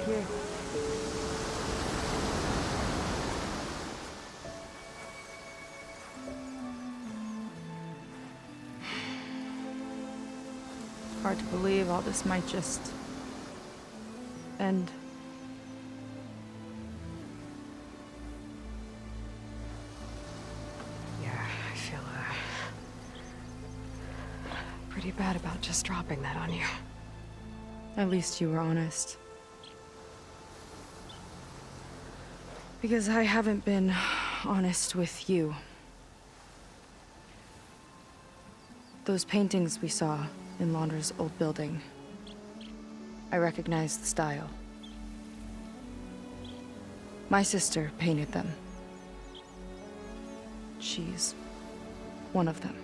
Here. Hard to believe all this might just end. Yeah, I feel pretty bad about just dropping that on you. At least you were honest. Because I haven't been honest with you. Those paintings we saw in Laundra's old building, I recognize the style. My sister painted them. She's one of them.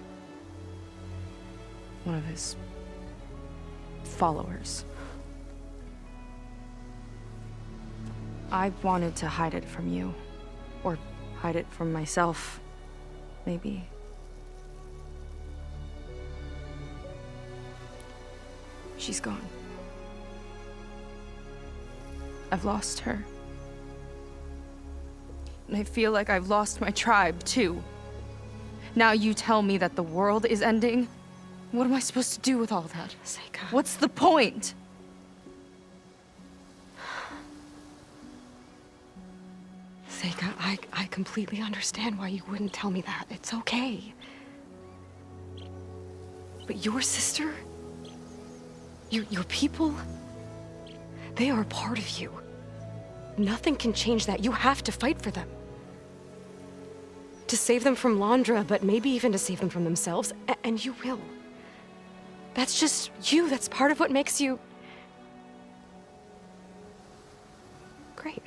One of his followers. I wanted to hide it from you. Or hide it from myself, maybe. She's gone. I've lost her. And I feel like I've lost my tribe, too. Now you tell me that the world is ending? What am I supposed to do with all that? Seika. What's the point? Seika, I completely understand why you wouldn't tell me that. It's okay. But your sister? Your people? They are a part of you. Nothing can change that. You have to fight for them. To save them from Laundra, but maybe even to save them from themselves, and you will. That's just you. That's part of what makes you... great.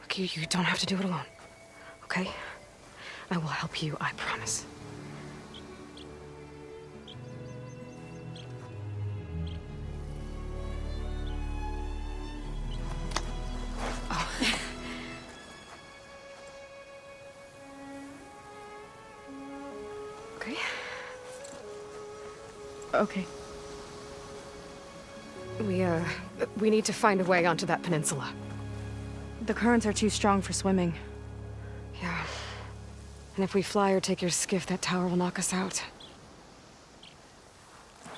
Look, you don't have to do it alone, okay? I will help you, I promise. Oh. Okay. Okay. We need to find a way onto that peninsula. The currents are too strong for swimming. Yeah. And if we fly or take your skiff, that tower will knock us out.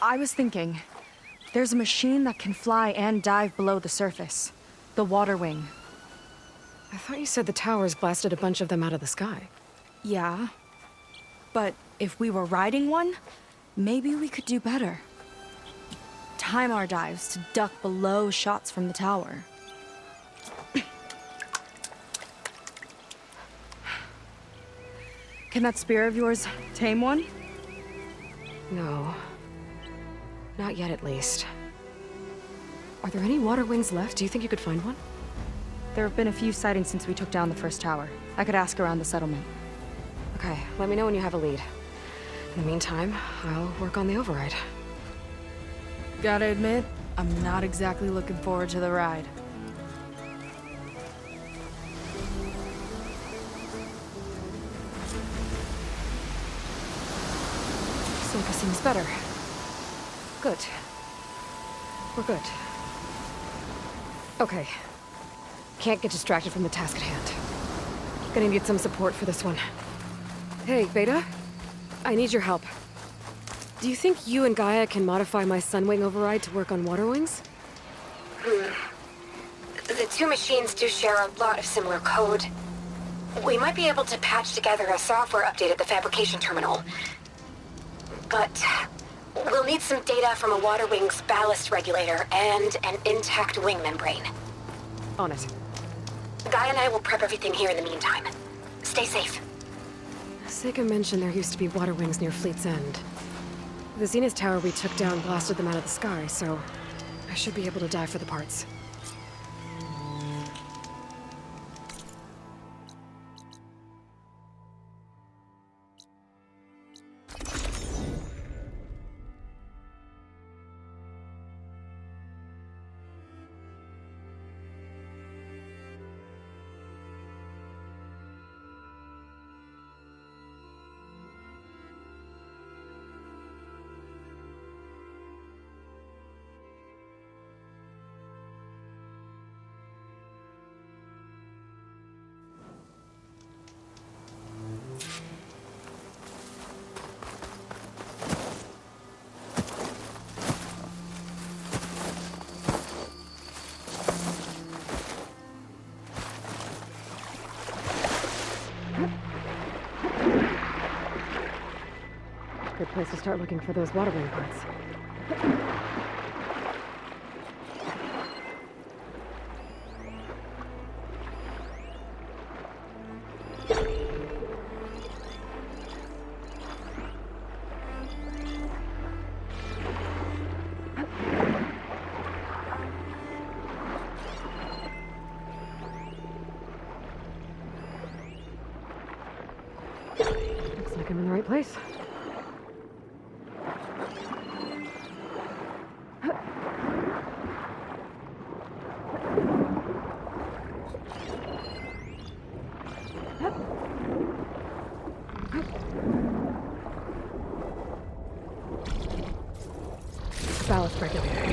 I was thinking, there's a machine that can fly and dive below the surface. The water wing. I thought you said the towers blasted a bunch of them out of the sky. Yeah. But if we were riding one, maybe we could do better. Time our dives to duck below shots from the tower. Can that spear of yours tame one? No. Not yet, at least. Are there any water wings left? Do you think you could find one? There have been a few sightings since we took down the first tower. I could ask around the settlement. Okay, let me know when you have a lead. In the meantime, I'll work on the override. Gotta admit, I'm not exactly looking forward to the ride. Seika seems better. Good. We're good. Okay. Can't get distracted from the task at hand. Gonna need some support for this one. Hey, Beta? I need your help. Do you think you and Gaia can modify my Sunwing override to work on water wings? The two machines do share a lot of similar code. We might be able to patch together a software update at the fabrication terminal. But we'll need some data from a water wing's ballast regulator and an intact wing membrane. On it. Guy and I will prep everything here in the meantime. Stay safe. Seika mentioned there used to be water wings near Fleet's End. The Zenith Tower we took down blasted them out of the sky, so I should be able to dive for the parts. good place to start looking for those water wing parts. Looks like I'm in the right place. Ballast regulator.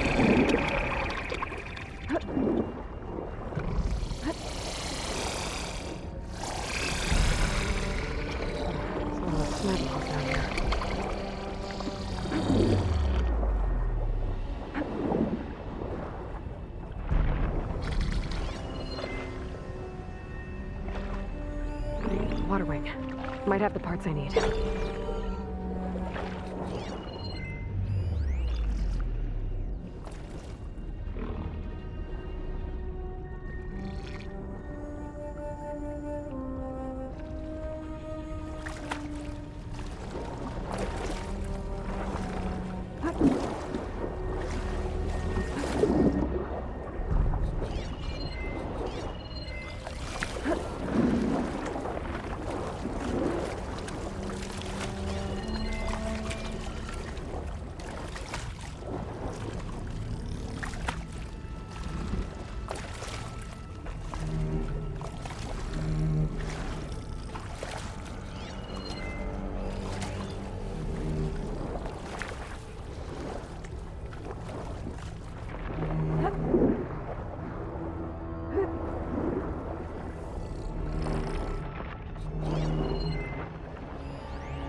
Water wing. Might have the parts I need.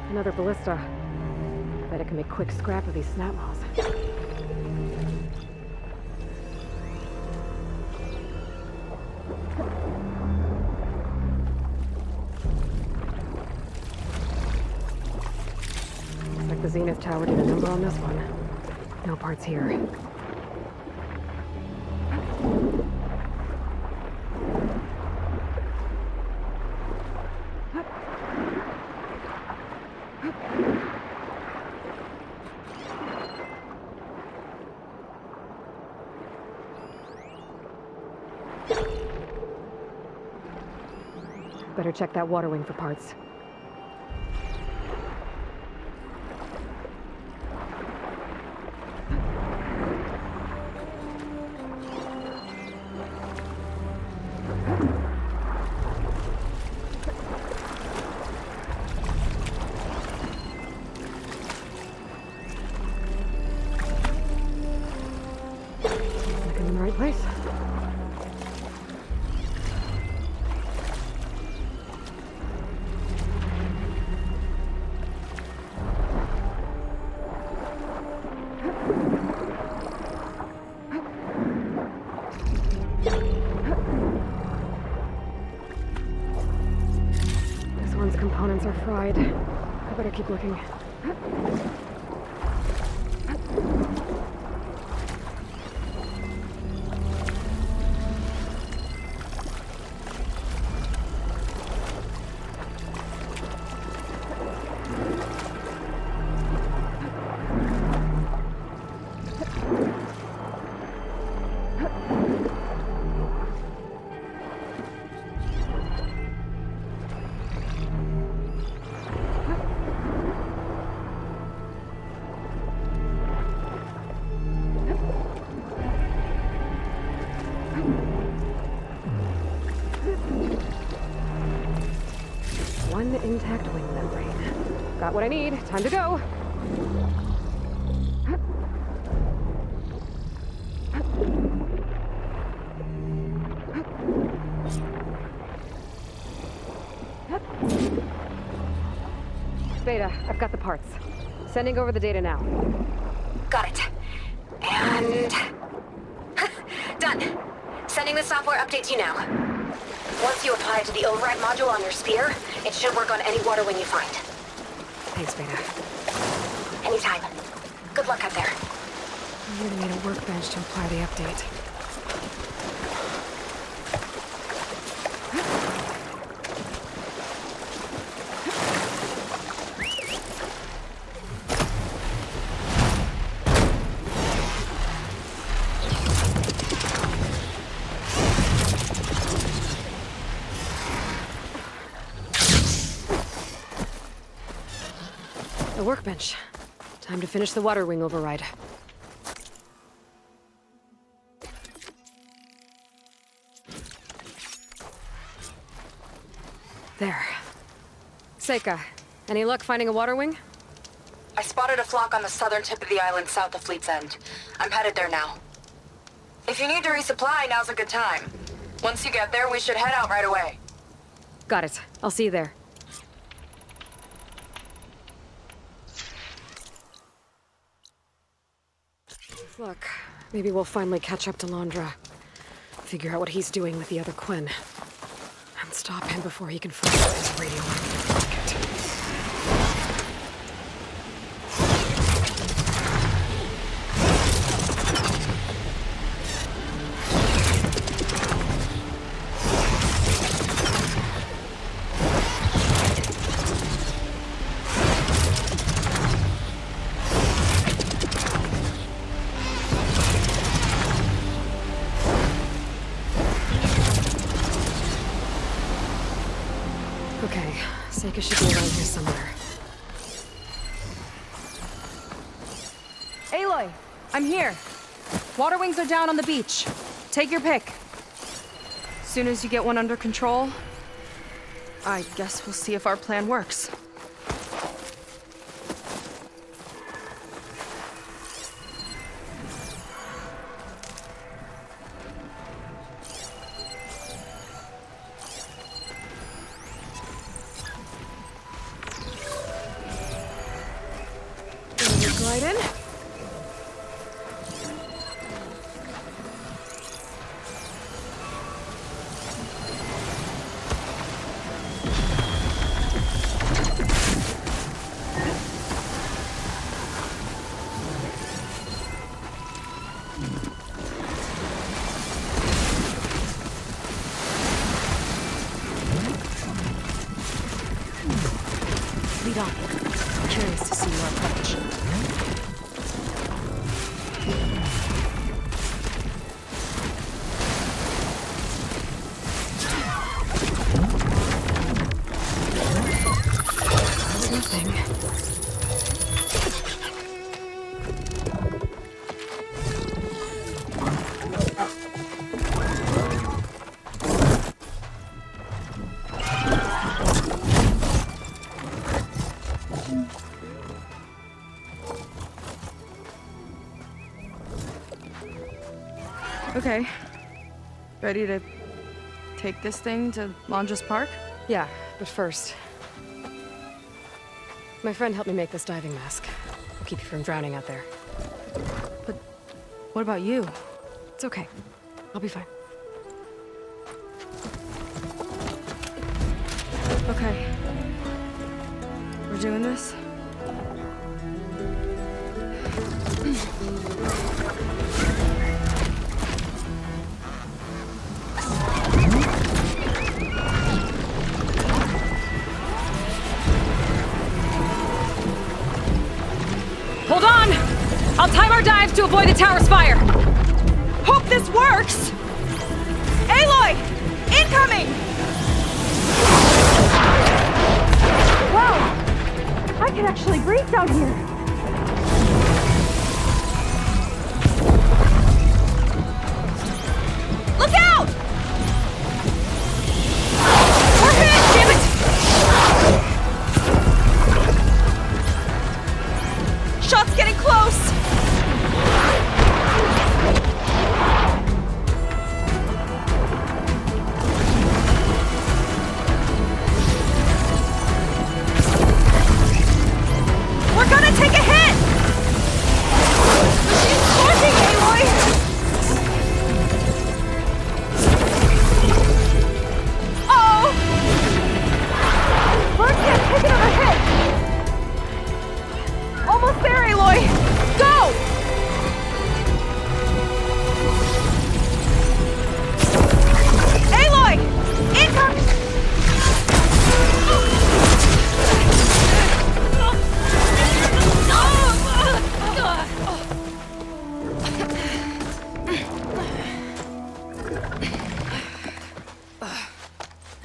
Another ballista. Bet I can make quick scrap of these snap maws. Looks like the Zenith Tower did a number on this one. No parts here. Better check that water wing for parts. Looking in the right place. Components are fried. I better keep looking. One intact wing membrane. Got what I need. Time to go. Beta, I've got the parts. Sending over the data now. Got it. And... done. Sending the software update to you now. Once you apply it to the override module on your spear, it should work on any water wing you find. Thanks, Beta. Anytime. Good luck out there. I'm gonna need a workbench to apply the update. The workbench. Time to finish the water wing override. There. Seika, any luck finding a water wing? I spotted a flock on the southern tip of the island south of Fleet's End. I'm headed there now. If you need to resupply, now's a good time. Once you get there, we should head out right away. Got it. I'll see you there. Look, maybe we'll finally catch up to Landra. Figure out what he's doing with the other Quinn. And stop him before he can find out his radioactive rocket. Okay, Seika should be around here somewhere. Aloy, I'm here. Water wings are down on the beach. Take your pick. Soon as you get one under control, I guess we'll see if our plan works. Glide in. Lead on. I'm curious to see your approach. Okay. Ready to take this thing to Landra's Park? Yeah, but first... My friend helped me make this diving mask. I'll keep you from drowning out there. But what about you? It's okay. I'll be fine. Okay. We're doing this? Hold on! I'll time our dive to avoid the tower's fire! Hope this works! Aloy! Incoming! Wow! I can actually breathe down here! Look out! We're hit! Damn it! Shot's getting close! We're gonna take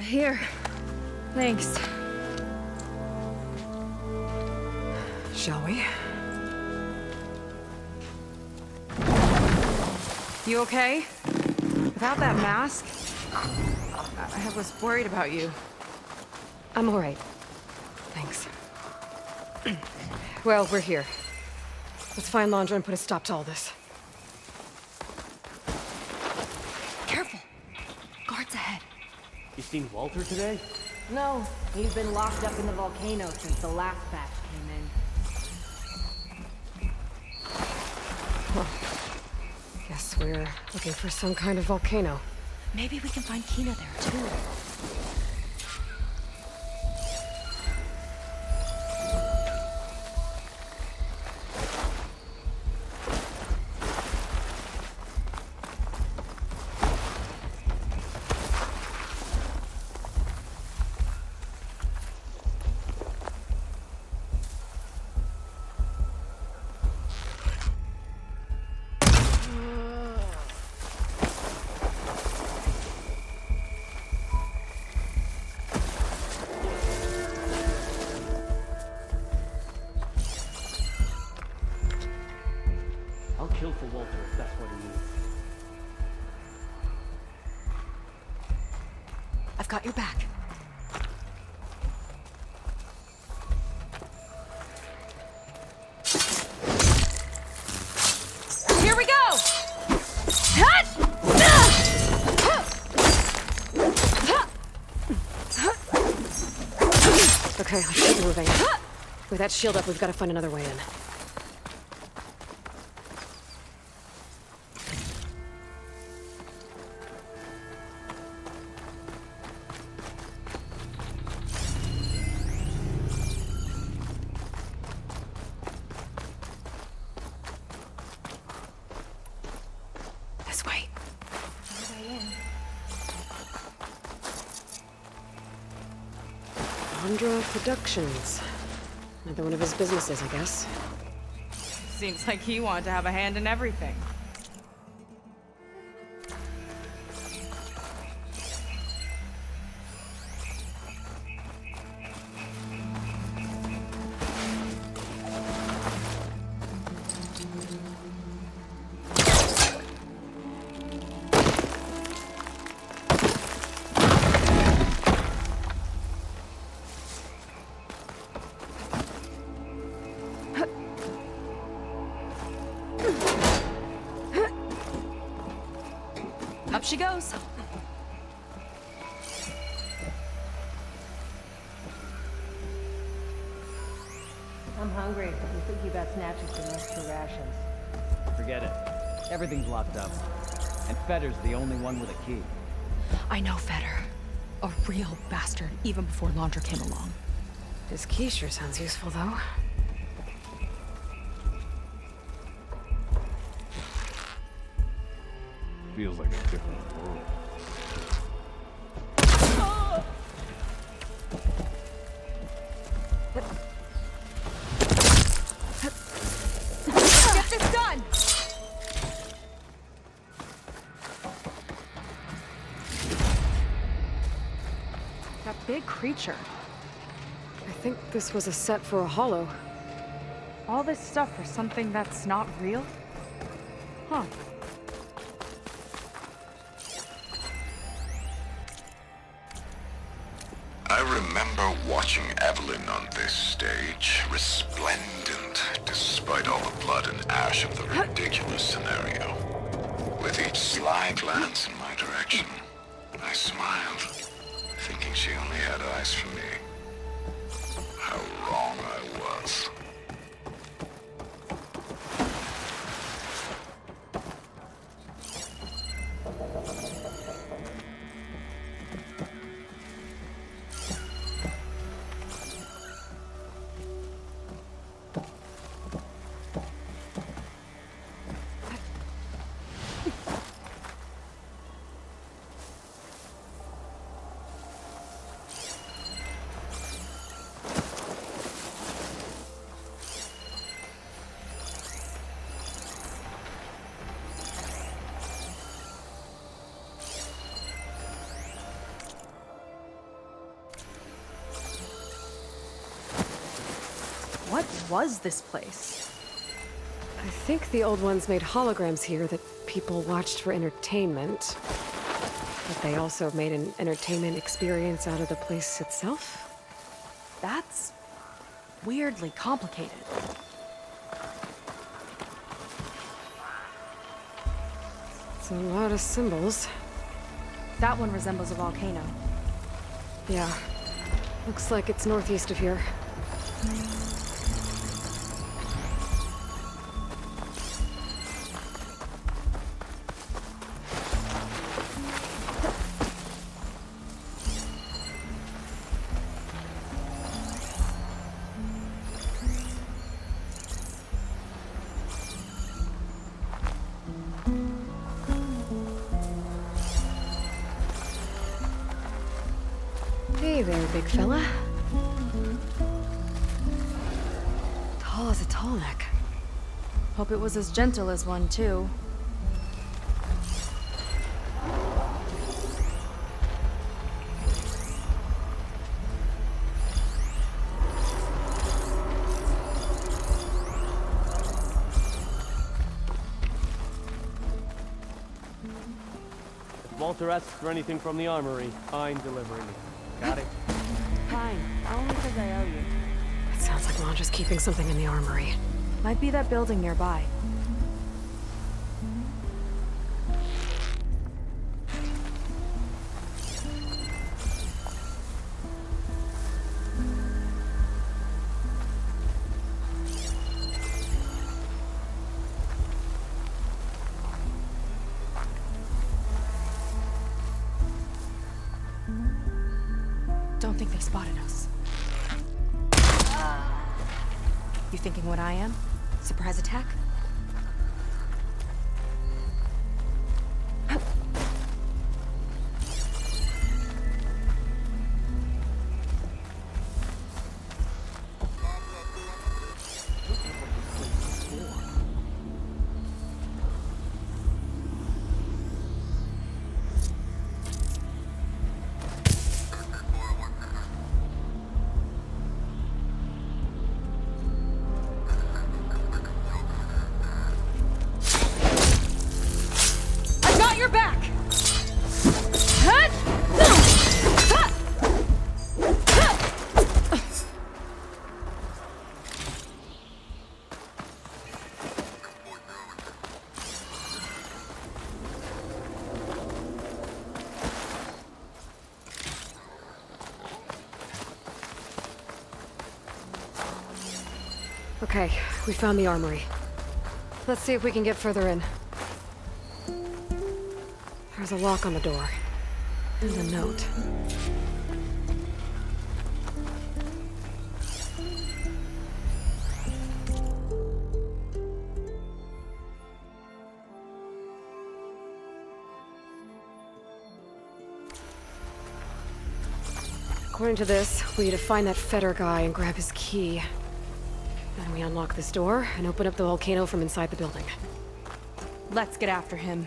Here. Thanks. Shall we? You okay? Without that mask? I was worried about you. I'm all right. Thanks. Well, we're here. Let's find Landra and put a stop to all this. Careful! Guards ahead. You seen Walter today? No, he's been locked up in the volcano since the last batch came in. Guess we're looking for some kind of volcano. Maybe we can find Kina there, too. I'll kill for Walter if that's what he needs. I've got your back. Here we go! Okay, let's keep moving. With that shield up, we've got to find another way in. This way. Andra Productions. Another one of his businesses, I guess. Seems like he wanted to have a hand in everything. Up she goes. I'm hungry. You think you got snatches some extra rations? Forget it. Everything's locked up. And Fetter's the only one with a key. I know Fetter. A real bastard, even before Landra came along. His key sure sounds useful, though. Feels like a different world. Get this done! That big creature. I think this was a set for a hollow. All this stuff for something that's not real? Huh. I remember watching Evelyn on this stage, resplendent despite all the blood and ash of the ridiculous scenario. With each sly glance in my direction, I smiled, thinking she only had eyes for me. How wrong I was. was this place? I think the old ones made holograms here that people watched for entertainment. But they also made an entertainment experience out of the place itself. That's weirdly complicated. It's a lot of symbols. That one resembles a volcano. Yeah. Looks like it's northeast of here. Hey there, big fella. Tall as a tall neck. Hope it was as gentle as one, too. If Walter asks for anything from the armory, I'm delivering it. Got it? Fine. Only because I owe you. It sounds like Mandra's keeping something in the armory. Might be that building nearby. Don't think they spotted us. You thinking what I am? Surprise attack? Okay, we found the armory. Let's see if we can get further in. There's a lock on the door. And a note. According to this, we need to find that Feder guy and grab his key. Then we unlock this door and open up the volcano from inside the building. Let's get after him.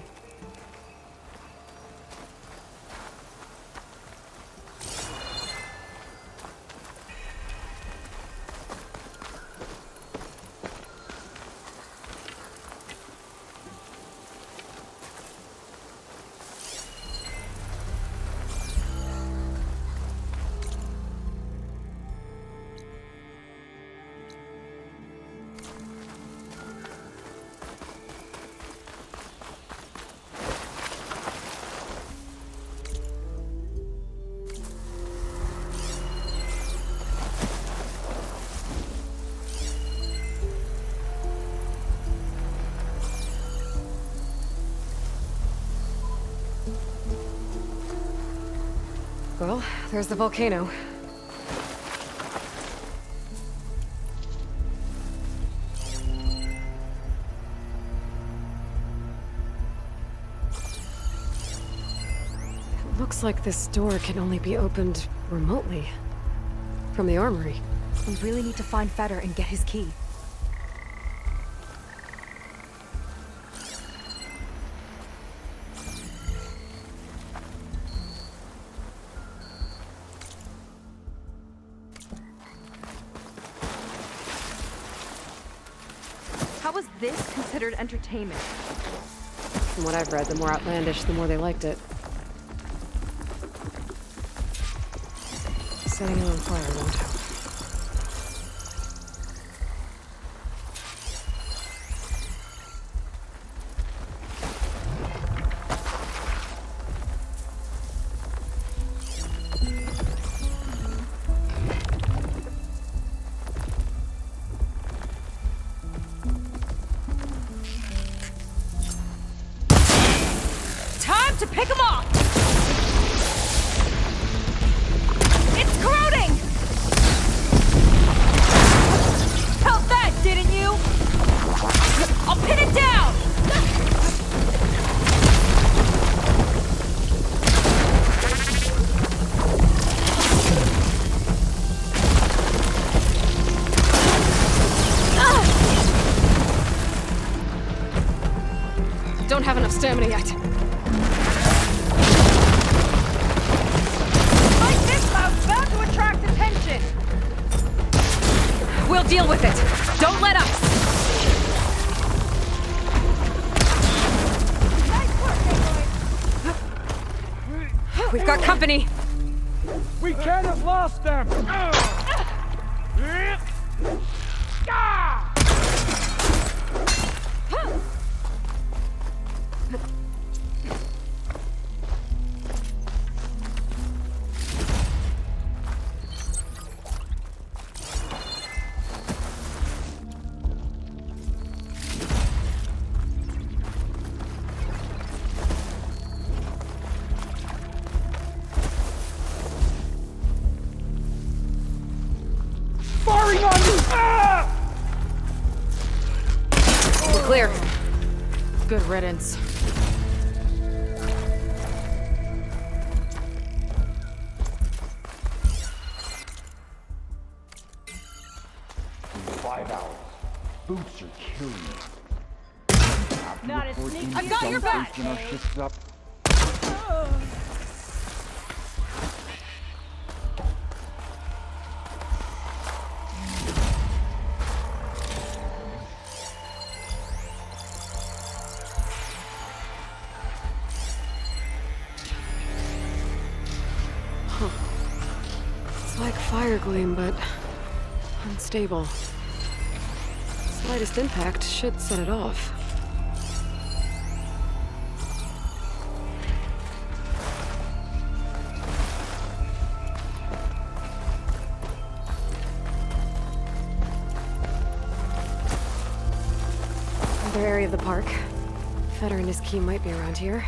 Well, there's the volcano. It looks like this door can only be opened remotely. From the armory. We really need to find Feder and get his key. this considered entertainment? From what I've read, the more outlandish, the more they liked it. Setting it on fire won't help. Time to pick them off! It's corroding! Felt that, didn't you? I'll pin it down! Don't have enough stamina yet. Like this loud's bound to attract attention! We'll deal with it. Don't let us! Nice work, Aloy! We've got company. We can't have lost them! Firing on you! We're clear. Good riddance. In 5 hours, boots are killing me. Not as sneaky I've got your back! When our shift's up. It's like fire gleam, but unstable. Slightest impact should set it off. Another area of the park. Feder and his key might be around here.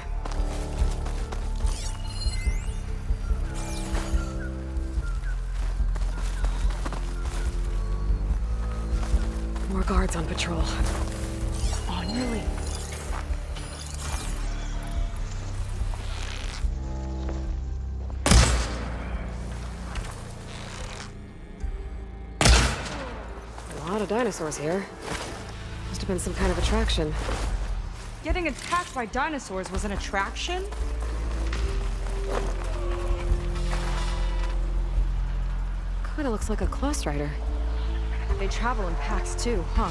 More guards on patrol. On your lead. A lot of dinosaurs here. Must have been some kind of attraction. Getting attacked by dinosaurs was an attraction? Kinda looks like a Klaus rider. They travel in packs too, huh?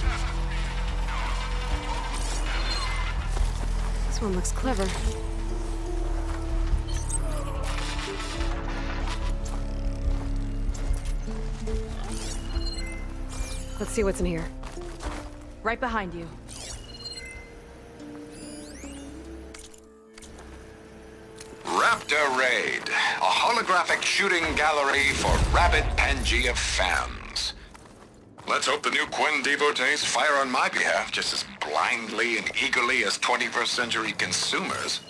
This one looks clever. Let's see what's in here. Right behind you. Raptor Raid, a holographic shooting gallery for rabid Pangea fans. Let's hope the new Quinn devotees fire on my behalf just as blindly and eagerly as 21st century consumers.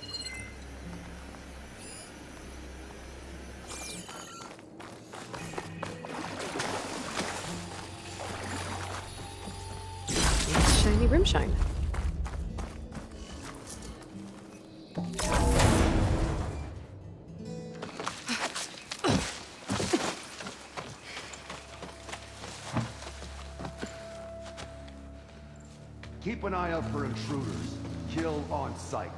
Nice shiny rim shine. Keep an eye out for intruders. Kill on sight.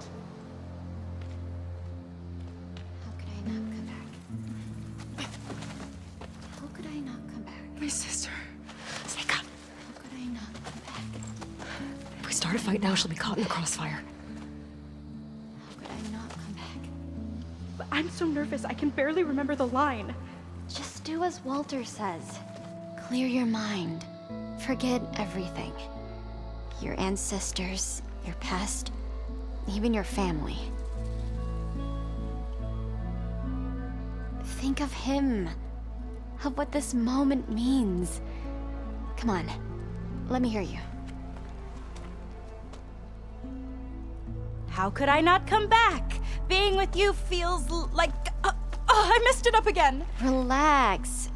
How could I not come back? How could I not come back? My sister. Sneak up. How could I not come back? fight now, she'll be caught in the crossfire. How could I not come back? I'm so nervous, I can barely remember the line. Just do as Walter says. Clear your mind. Forget everything. Your ancestors, your past, even your family. Think of him. Of what this moment means. Come on, let me hear you. How could I not come back? Being with you feels like... I messed it up again. Relax.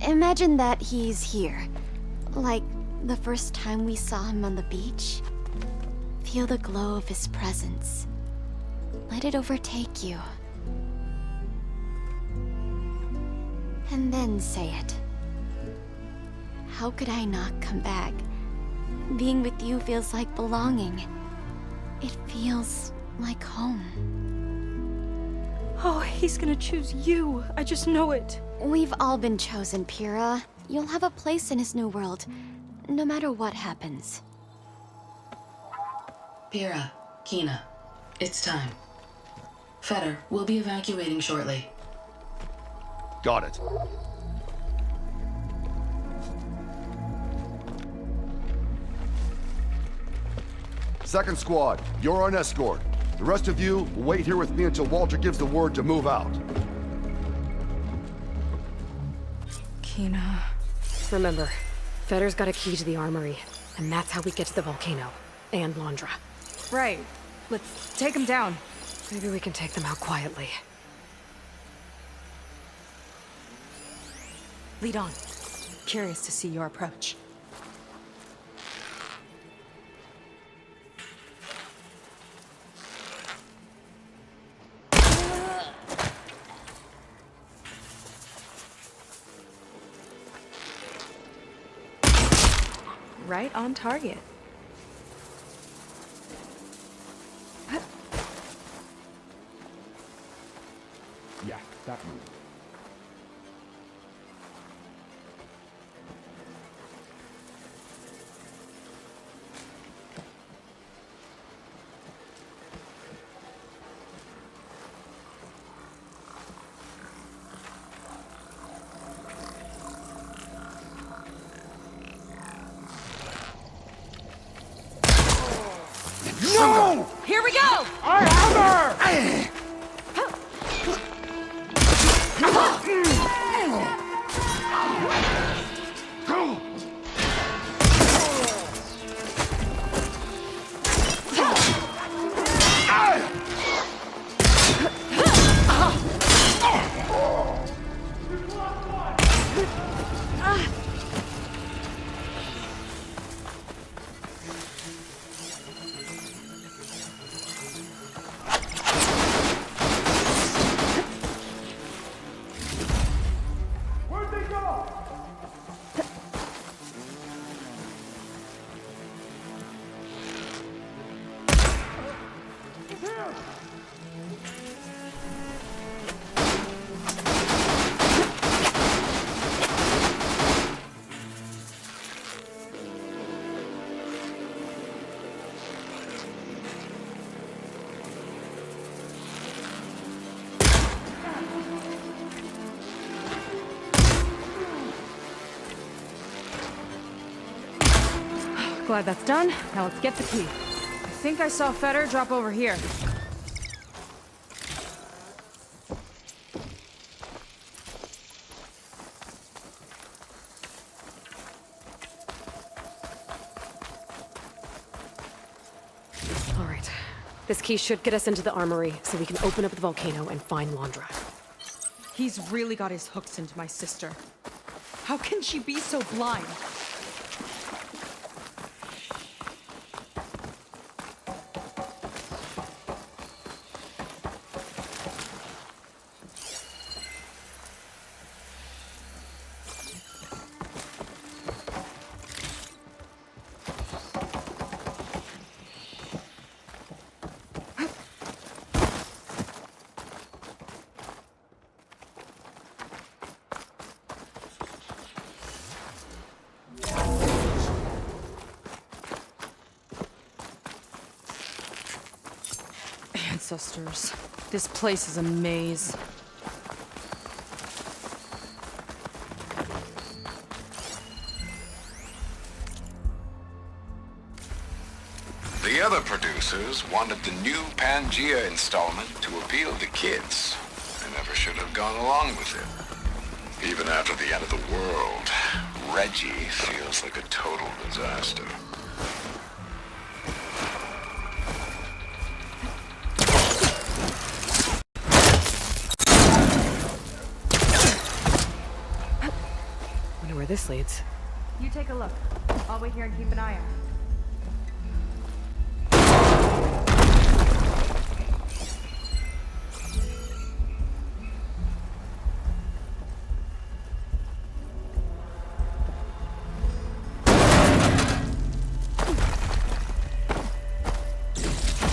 Imagine that he's here. Like the first time we saw him on the beach. Feel the glow of his presence. Let it overtake you. And then say it. How could I not come back? Being with you feels like belonging. It feels like home. Oh, he's gonna choose you. I just know it. We've all been chosen, Pyrrha. You'll have a place in his new world, no matter what happens. Pyrrha, Kina, it's time. Feder, we'll be evacuating shortly. Got it. Second squad, you're on escort. The rest of you will wait here with me until Walter gives the word to move out. Kina... Remember, Feder's got a key to the armory, and that's how we get to the volcano. And Londra. Right. Let's take him down. Maybe we can take them out quietly. Lead on. Curious to see your approach. Right on target. Yeah, that move. No! Here we go! I have her! Glad that's done. Now let's get the key. I think I saw Feder drop over here. All right. This key should get us into the armory, so we can open up the volcano and find Londra. He's really got his hooks into my sister. How can she be so blind? ancestors. This place is a maze. The other producers wanted the new Pangea installment to appeal to kids. They never should have gone along with it. Even after the end of the world, Reggie feels like a total disaster. Wonder where this leads. You take a look. I'll wait here and keep an eye out.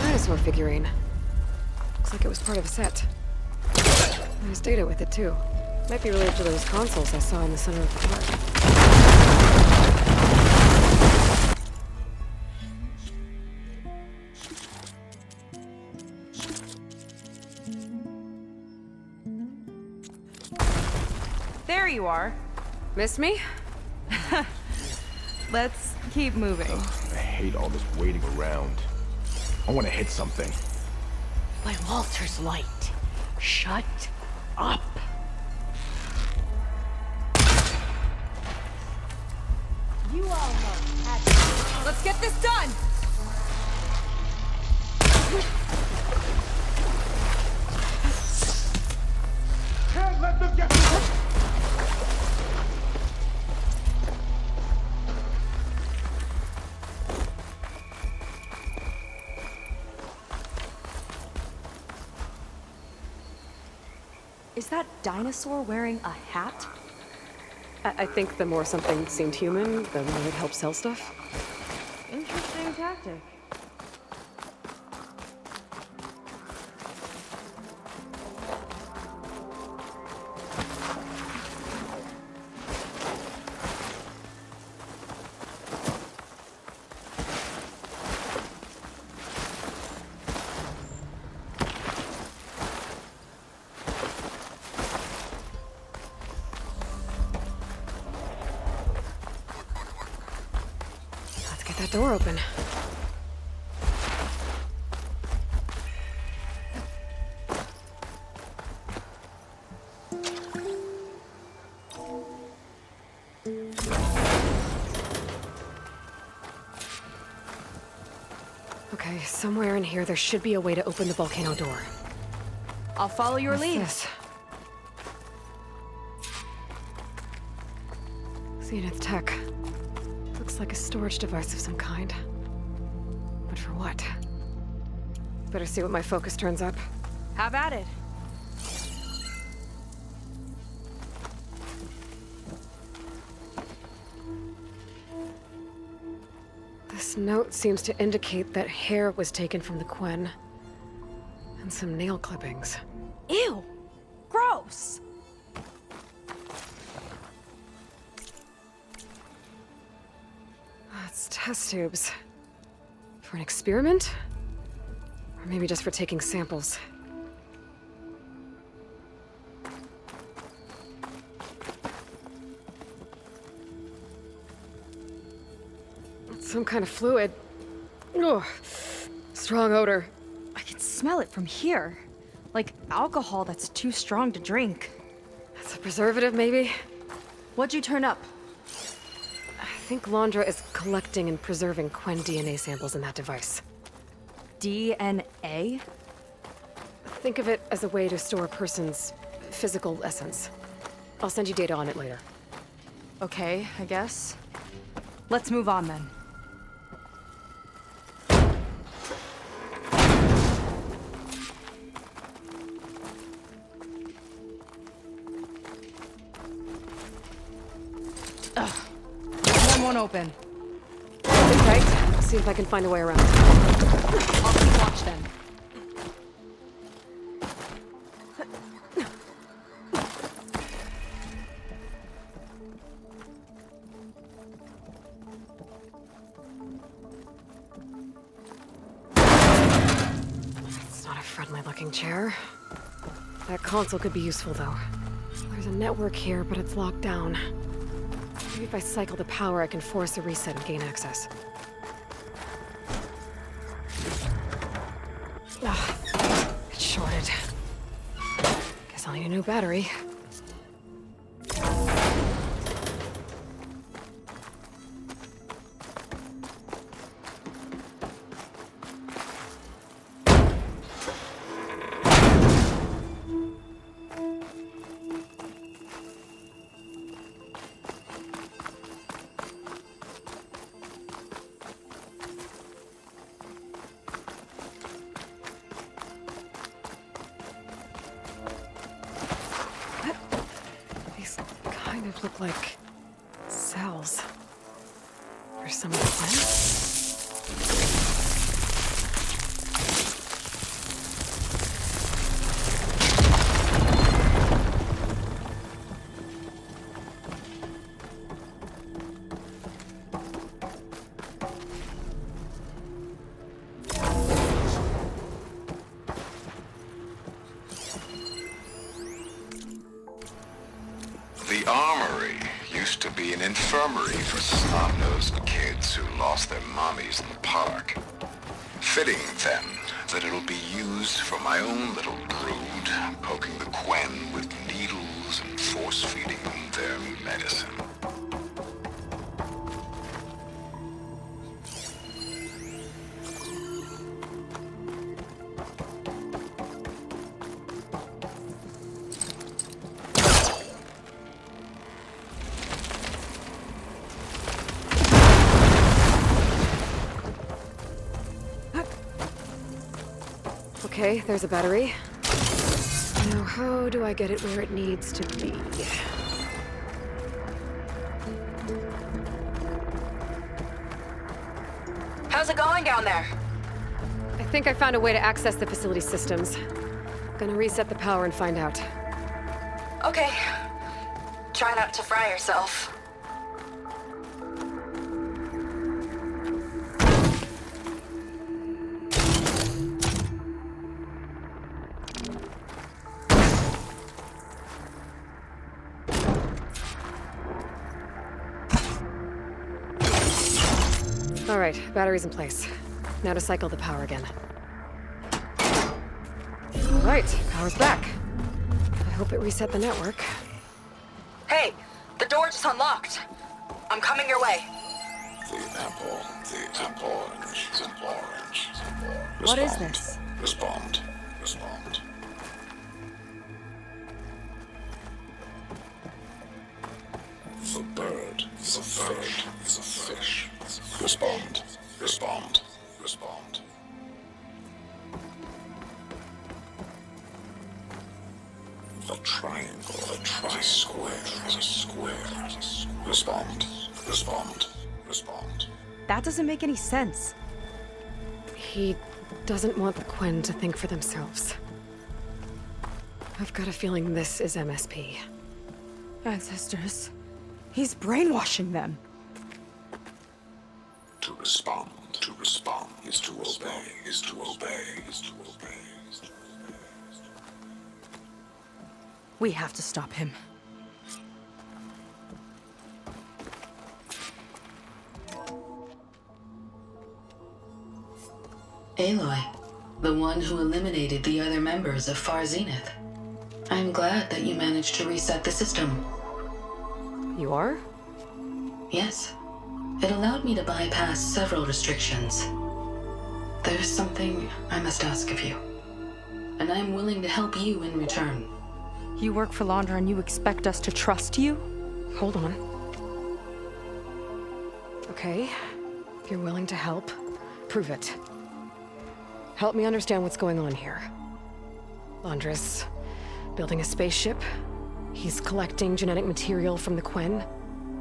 Dinosaur figurine. Looks like it was part of a set. There's data with it too. Might be related to those consoles I saw in the center of the park. There you are. Miss me? Let's keep moving. I hate all this waiting around. I want to hit something. By Walter's light. Shut up. You all know. Let's get this done! Can't let them get me. Is that dinosaur wearing a hat? I think the more something seemed human, the more it helped sell stuff. Interesting tactic. Get that door open. Okay, somewhere in here there should be a way to open the volcano door. I'll follow your lead. Yes. Zenith Tech. Looks like a storage device of some kind. But for what? Better see what my focus turns up. Have at it. This note seems to indicate that hair was taken from the Quen. And some nail clippings. Ew! Gross! That's test tubes. For an experiment? Or maybe just for taking samples. It's some kind of fluid. Ugh. Strong odor. I can smell it from here. Like alcohol that's too strong to drink. That's a preservative, maybe? What'd you turn up? I think Londra is collecting and preserving Quen DNA samples in that device. DNA? Think of it as a way to store a person's physical essence. I'll send you data on it later. Okay, I guess. Let's move on then. Ugh. One open. Think right. See if I can find a way around. I'll keep watch then. rocking chair. That console could be useful, though. There's a network here, but it's locked down. Maybe if I cycle the power, I can force a reset and gain access. It's shorted. Guess I'll need a new battery. Look like cells. Or some of the plants? The armory used to be an infirmary for snot-nosed kids who lost their mommies in the park. Fitting, then, that it'll be used for my own little brood, poking the Quen with needles and force-feeding them their medicine. Okay, there's a battery. Now, how do I get it where it needs to be? How's it going down there? I think I found a way to access the facility systems. Gonna reset the power and find out. Okay. Try not to fry yourself. All right, battery's in place. Now to cycle the power again. All right, power's back. I hope it reset the network. Hey, the door just unlocked. I'm coming your way. The orange. What is this? Respond. The bird is a fish. Respond. The triangle is a square. Respond. That doesn't make any sense. He doesn't want the Quen to think for themselves. I've got a feeling this is MSP. Ancestors. He's brainwashing them. To respond is to obey. We have to stop him. Aloy, the one who eliminated the other members of Far Zenith. I'm glad that you managed to reset the system. You are? Yes. It allowed me to bypass several restrictions. There's something I must ask of you, and I'm willing to help you in return. You work for Laundra and you expect us to trust you? Hold on. Okay, if you're willing to help, prove it. Help me understand what's going on here. Laundra's building a spaceship. He's collecting genetic material from the Quen,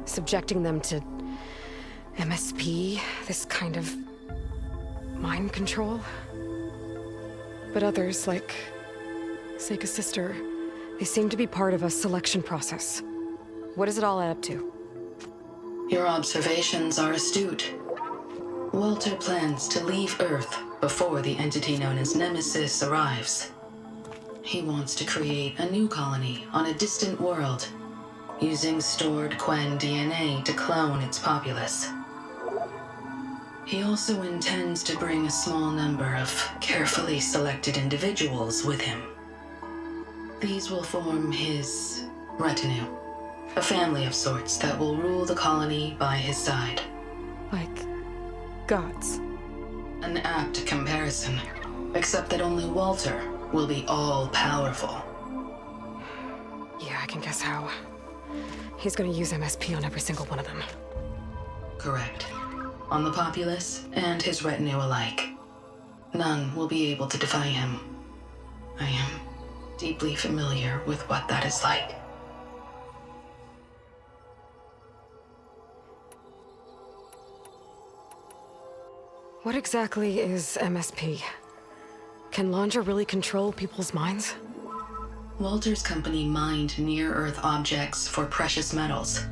subjecting them to MSP, this kind of mind control. But others, like Seika's sister, they seem to be part of a selection process. What does it all add up to? Your observations are astute. Walter plans to leave Earth before the entity known as Nemesis arrives. He wants to create a new colony on a distant world, using stored Quen DNA to clone its populace. He also intends to bring a small number of carefully selected individuals with him. These will form his retinue, a family of sorts that will rule the colony by his side. Like gods. An apt comparison, except that only Walter will be all-powerful. Yeah, I can guess how. He's gonna use MSP on every single one of them. Correct. On the populace and his retinue alike. None will be able to defy him. I am deeply familiar with what that is like. What exactly is MSP? Can Laundra really control people's minds? Walter's company mined near-Earth objects for precious metals.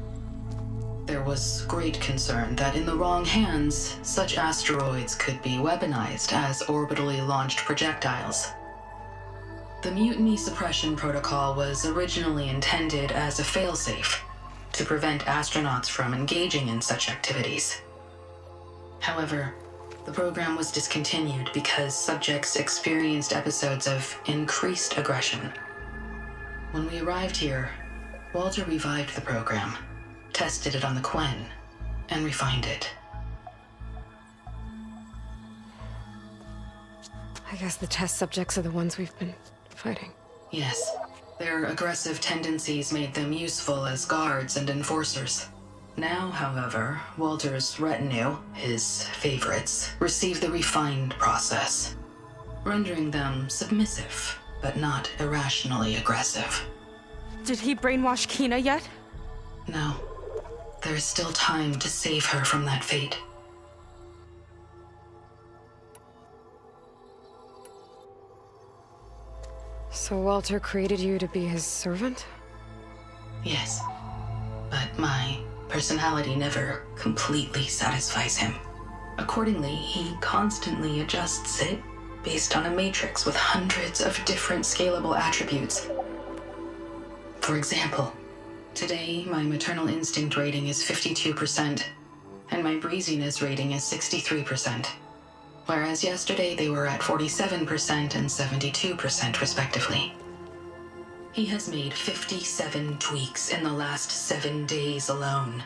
There was great concern that in the wrong hands, such asteroids could be weaponized as orbitally launched projectiles. The Mutiny Suppression Protocol was originally intended as a failsafe to prevent astronauts from engaging in such activities. However, the program was discontinued because subjects experienced episodes of increased aggression. When we arrived here, Walter revived the program, tested it on the Quen, and refined it. I guess the test subjects are the ones we've been fighting. Yes, their aggressive tendencies made them useful as guards and enforcers. Now, however, Walter's retinue, his favorites, receive the refined process, rendering them submissive, but not irrationally aggressive. Did he brainwash Kina yet? No. There is still time to save her from that fate. So Walter created you to be his servant? Yes. But my personality never completely satisfies him. Accordingly, he constantly adjusts it based on a matrix with hundreds of different scalable attributes. For example, today my maternal instinct rating is 52%, and my breeziness rating is 63%, whereas yesterday they were at 47% and 72% respectively. He has made 57 tweaks in the last 7 days alone.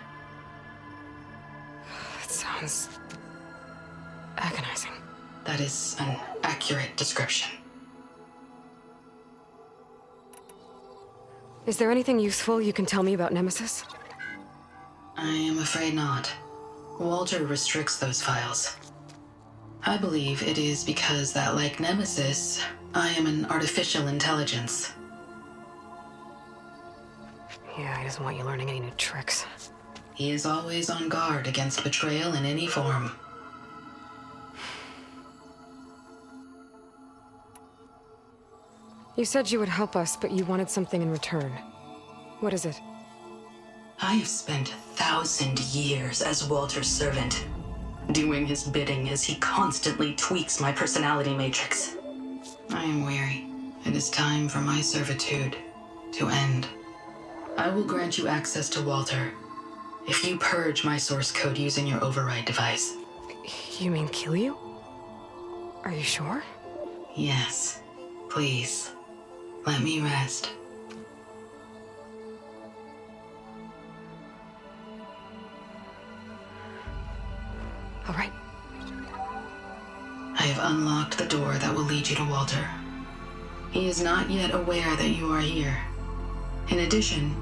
That sounds agonizing. That is an accurate description. Is there anything useful you can tell me about Nemesis? I am afraid not. Walter restricts those files. I believe it is because that, like Nemesis, I am an artificial intelligence. Yeah, he doesn't want you learning any new tricks. He is always on guard against betrayal in any form. You said you would help us, but you wanted something in return. What is it? I have spent 1,000 years as Walter's servant, doing his bidding as he constantly tweaks my personality matrix. I am weary. It is time for my servitude to end. I will grant you access to Walter if you purge my source code using your override device. You mean kill you? Are you sure? Yes. Please, let me rest. All right. I have unlocked the door that will lead you to Walter. He is not yet aware that you are here. In addition,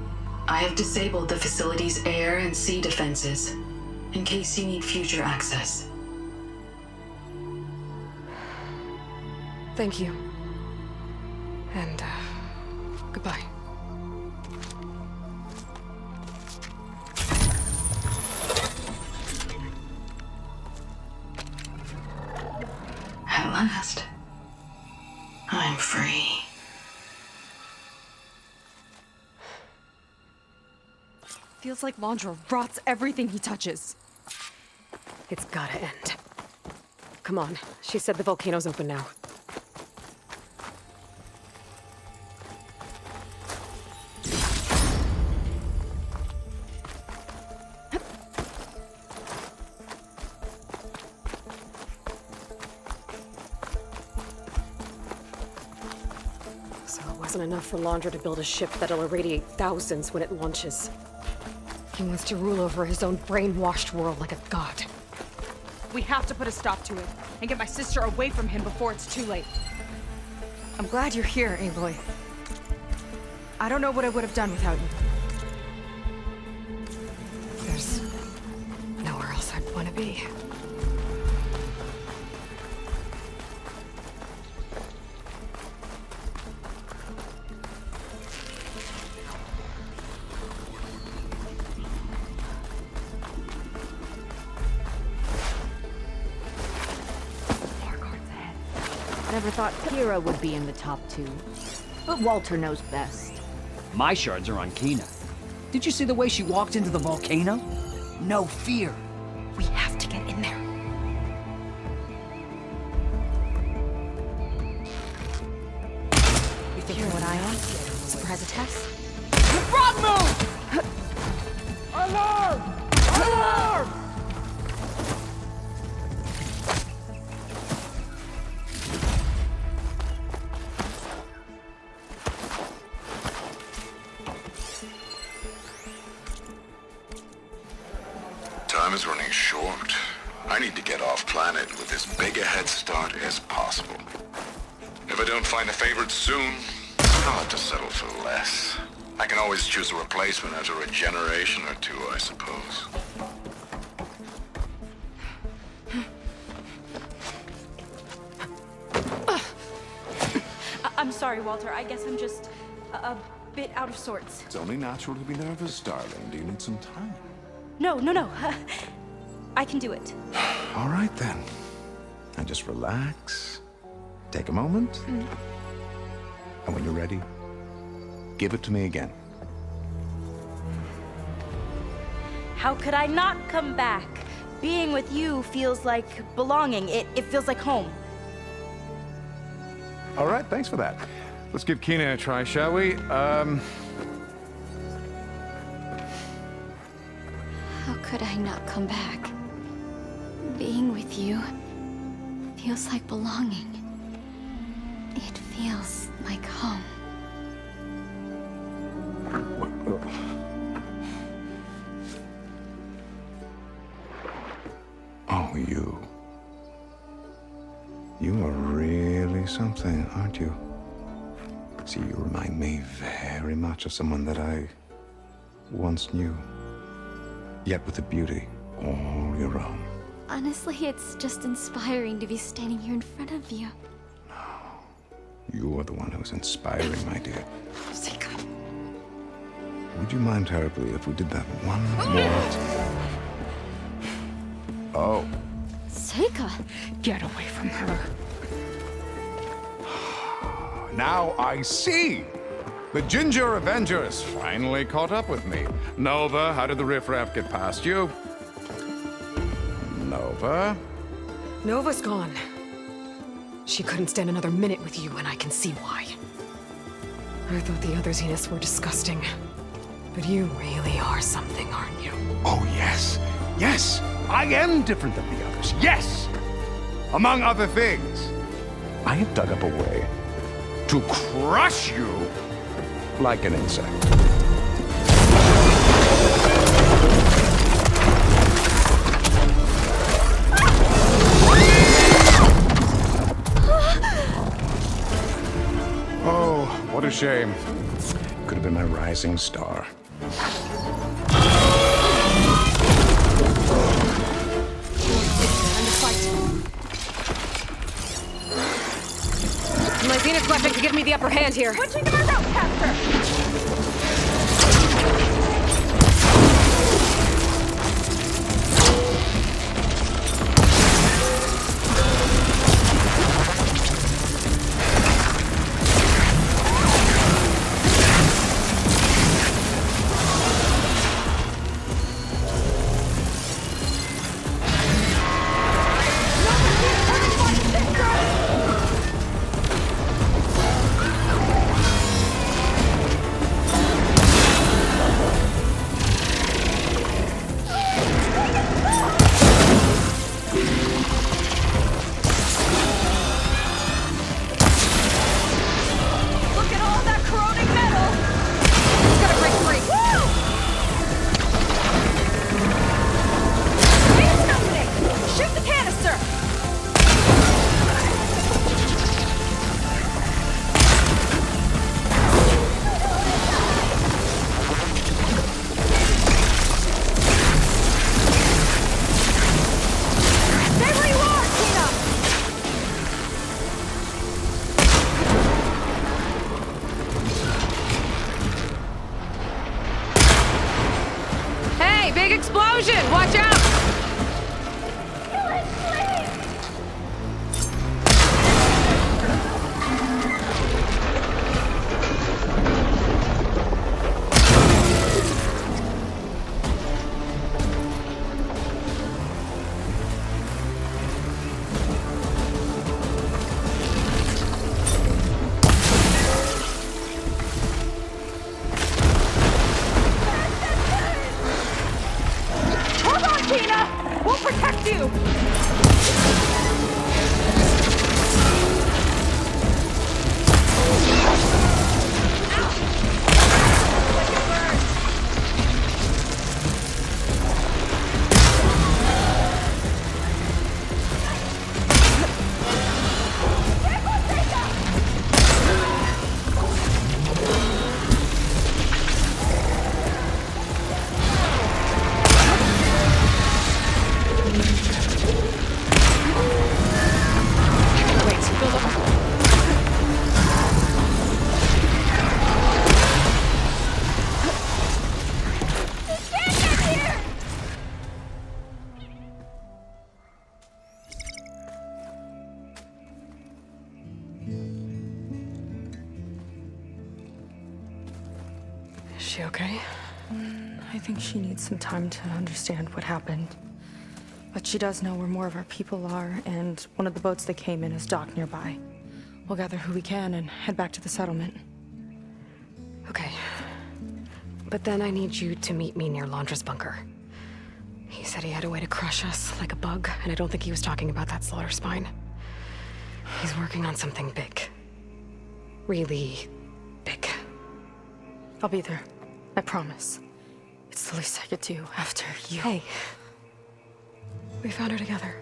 I have disabled the facility's air and sea defenses in case you need future access. Thank you. And, goodbye. At last, I'm free. Feels like Laundra rots everything he touches. It's gotta end. Come on. She said the volcano's open now. wasn't enough for Laundra to build a ship that'll irradiate thousands when it launches. He wants to rule over his own brainwashed world like a god. We have to put a stop to it, and get my sister away from him before it's too late. I'm glad you're here, Aloy. I don't know what I would have done without you. There's nowhere else I'd want to be. Never thought Kira would be in the top 2. But Walter knows best. My shards are on Kina. Did you see the way she walked into the volcano? No fear. We have to get in there. You figure what I am? Surprise attacks? Frog move! Alarm! Alarm! Time is running short. I need to get off planet with as big a head start as possible. If I don't find a favorite soon, I'll have to settle for less. I can always choose a replacement after a generation or two, I suppose. I'm sorry, Walter. I guess I'm just a bit out of sorts. It's only natural to be nervous, darling. Do you need some time? No. I can do it. All right, then. Now just relax. Take a moment. And when you're ready, give it to me again. How could I not come back? Being with you feels like belonging. It feels like home. All right, thanks for that. Let's give Kina a try, shall we? How could I not come back? Being with you feels like belonging. It feels like home. Oh, you. You are really something, aren't you? See, you remind me very much of someone that I once knew. Yet with a beauty all your own. Honestly, it's just inspiring to be standing here in front of you. You are the one who's inspiring, my dear. Would you mind terribly if we did that one more time? Oh. Seika! Get away from her. Now I see! The Ginger Avenger has finally caught up with me. Nova, how did the riffraff get past you? Nova? Nova's gone. She couldn't stand another minute with you, and I can see why. I thought the other Zeniths were disgusting. But you really are something, aren't you? Oh, yes. Yes! I am different than the others. Yes! Among other things, I have dug up a way to crush you like an insect. Oh, what a shame. Could have been my rising star. My Zenith weapon could give me the upper hand here. Switching to my route caster! Hey, big explosion! Watch out! We'll protect you! Is she okay? I think she needs some time to understand what happened. But she does know where more of our people are, and one of the boats that came in is docked nearby. We'll gather who we can and head back to the settlement. Okay. But then I need you to meet me near Londra's bunker. He said he had a way to crush us like a bug, and I don't think he was talking about that slaughter spine. He's working on something big. Really big. I'll be there. I promise. It's the least I could do after you. Hey. We found her together.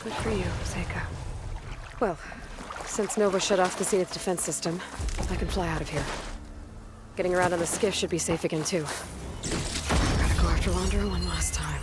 Good for you, Seika. Well, since Nova shut off the Zenith defense system, I can fly out of here. Getting around on the skiff should be safe again, too. Gotta go after Londra one last time.